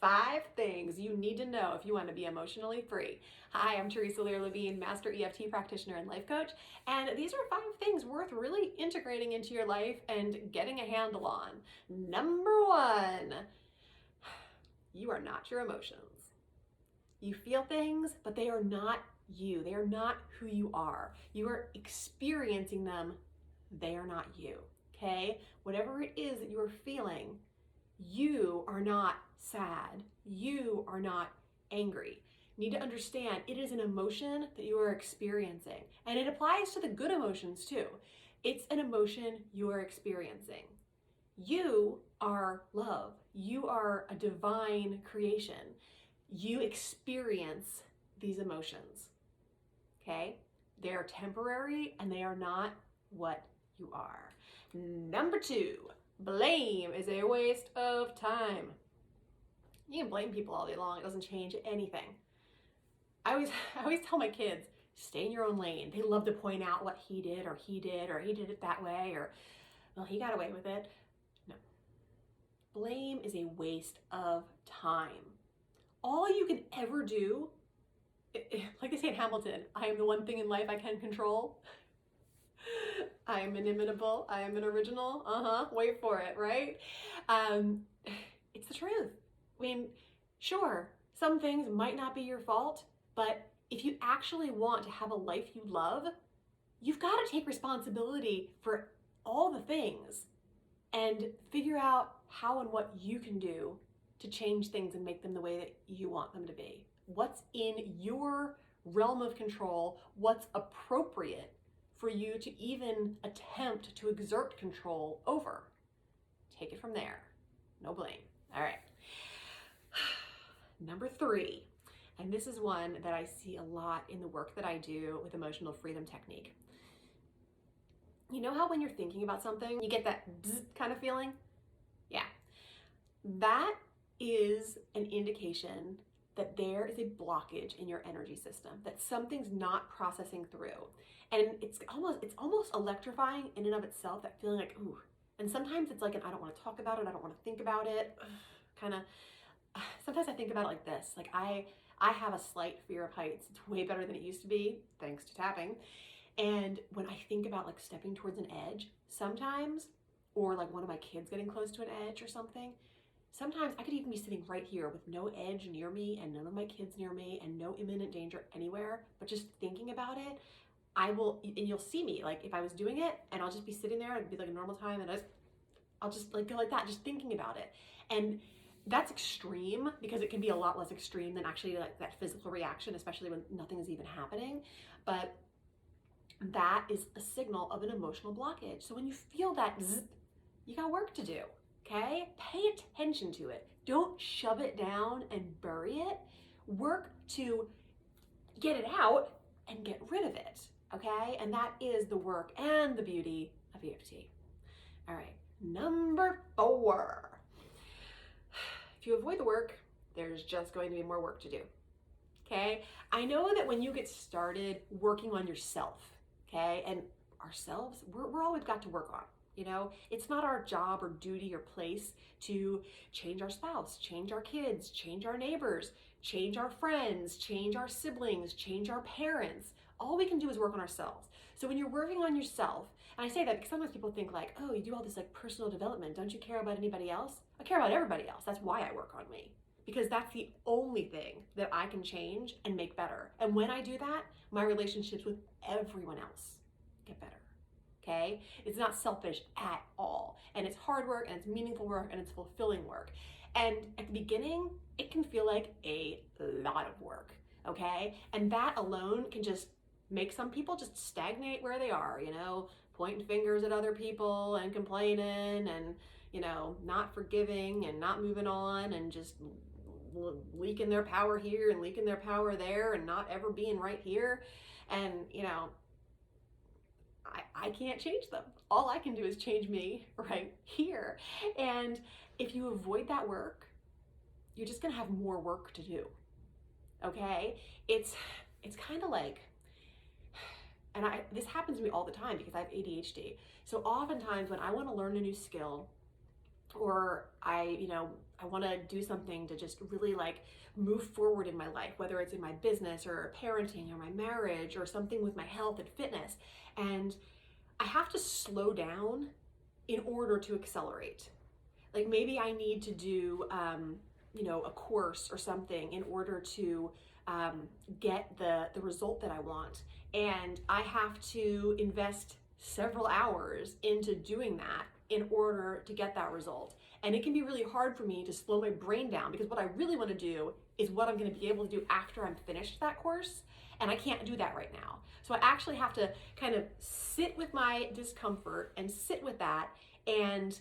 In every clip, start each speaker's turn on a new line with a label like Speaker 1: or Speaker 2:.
Speaker 1: 5 things you need to know if you want to be emotionally free. Hi, I'm Theresa Lear Levine, Master EFT practitioner and life coach, and these are 5 things worth really integrating into your life and getting a handle on. Number 1, you are not your emotions. You feel things, but they are not you. They are not who you are. You are experiencing them. They are not you, okay? Whatever it is that you are feeling, you are not sad. You are not angry. You need to understand it is an emotion that you are experiencing. And it applies to the good emotions too. It's an emotion you are experiencing. You are love. You are a divine creation. You experience these emotions. Okay? They are temporary and they are not what you are. Number 2. Blame is a waste of time. You can blame people all day long. It doesn't change anything. I always tell my kids, stay in your own lane. They love to point out what he did or he did it that way, or, well, he got away with it. No. Blame is a waste of time. All you can ever do, like they say in Hamilton, I am the one thing in life I can control. I am inimitable. I am an original. Wait for it, right? It's the truth. I mean, sure, some things might not be your fault, but if you actually want to have a life you love, you've got to take responsibility for all the things and figure out how and what you can do to change things and make them the way that you want them to be. What's in your realm of control? What's appropriate for you to even attempt to exert control over? Take it from there. No blame. All right. Number 3, and this is one that I see a lot in the work that I do with emotional freedom technique. You know how when you're thinking about something, you get that bzz kind of feeling? Yeah. That is an indication that there is a blockage in your energy system, that something's not processing through. And it's almost electrifying in and of itself, that feeling like, ooh. And sometimes it's like I don't want to talk about it, I don't want to think about it. Kind of, sometimes I think about it like this. Like I have a slight fear of heights. It's way better than it used to be, thanks to tapping. And when I think about like stepping towards an edge, sometimes, or like one of my kids getting close to an edge or something, sometimes I could even be sitting right here with no edge near me and none of my kids near me and no imminent danger anywhere, but just thinking about it, and you'll see me, like if I was doing it and I'll just be sitting there, it'd be like a normal time, and I'll just like go like that, just thinking about it. And that's extreme because it can be a lot less extreme than actually like that physical reaction, especially when nothing is even happening. But that is a signal of an emotional blockage. So when you feel that zzz, you got work to do. Okay? Pay attention to it. Don't shove it down and bury it. Work to get it out and get rid of it. Okay? And that is the work and the beauty of EFT. All right. Number 4. If you avoid the work, there's just going to be more work to do. Okay? I know that when you get started working on yourself, okay, and ourselves, we're all we've got to work on. You know, it's not our job or duty or place to change our spouse, change our kids, change our neighbors, change our friends, change our siblings, change our parents. All we can do is work on ourselves. So when you're working on yourself, and I say that because sometimes people think like, oh, you do all this like personal development. Don't you care about anybody else? I care about everybody else. That's why I work on me. Because that's the only thing that I can change and make better. And when I do that, my relationships with everyone else get better. Okay? It's not selfish at all. And it's hard work, and it's meaningful work, and it's fulfilling work. And at the beginning, it can feel like a lot of work. Okay? And that alone can just make some people just stagnate where they are, you know, pointing fingers at other people and complaining and, you know, not forgiving and not moving on and just leaking their power here and leaking their power there and not ever being right here. And, you know, I can't change them. All I can do is change me right here. And if you avoid that work, you're just gonna have more work to do. Okay? It's kind of like, and this happens to me all the time because I have ADHD. So oftentimes when I want to learn a new skill, or I I want to do something to just really like move forward in my life, whether it's in my business or parenting or my marriage or something with my health and fitness. And I have to slow down in order to accelerate. Like maybe I need to do, a course or something in order to get the result that I want. And I have to invest several hours into doing that in order to get that result. And it can be really hard for me to slow my brain down because what I really want to do is what I'm going to be able to do after I'm finished that course. And I can't do that right now. So I actually have to kind of sit with my discomfort and sit with that and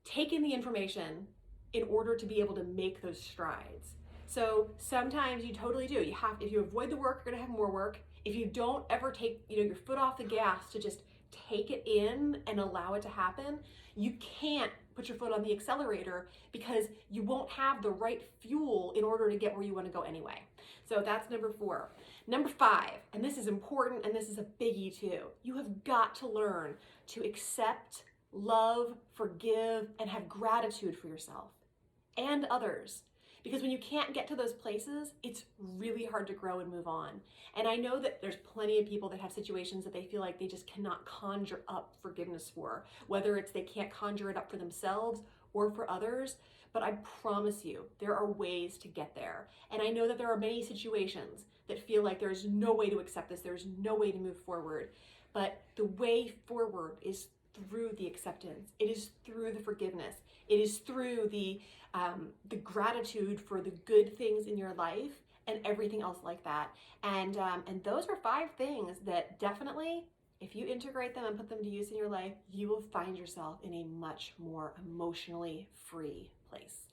Speaker 1: take in the information in order to be able to make those strides. So sometimes you totally do. If you avoid the work, you're gonna have more work. If you don't ever take, your foot off the gas to just take it in and allow it to happen, you can't put your foot on the accelerator because you won't have the right fuel in order to get where you want to go anyway. So that's number 4. Number 5, and this is important and this is a biggie too. You have got to learn to accept, love, forgive, and have gratitude for yourself and others. Because when you can't get to those places, it's really hard to grow and move on. And I know that there's plenty of people that have situations that they feel like they just cannot conjure up forgiveness for, whether it's they can't conjure it up for themselves or for others. But I promise you, there are ways to get there. And I know that there are many situations that feel like there's no way to accept this, there's no way to move forward. But the way forward is through the acceptance. It is through the forgiveness. It is through the gratitude for the good things in your life and everything else like that. And those are 5 things that definitely, if you integrate them and put them to use in your life, you will find yourself in a much more emotionally free place.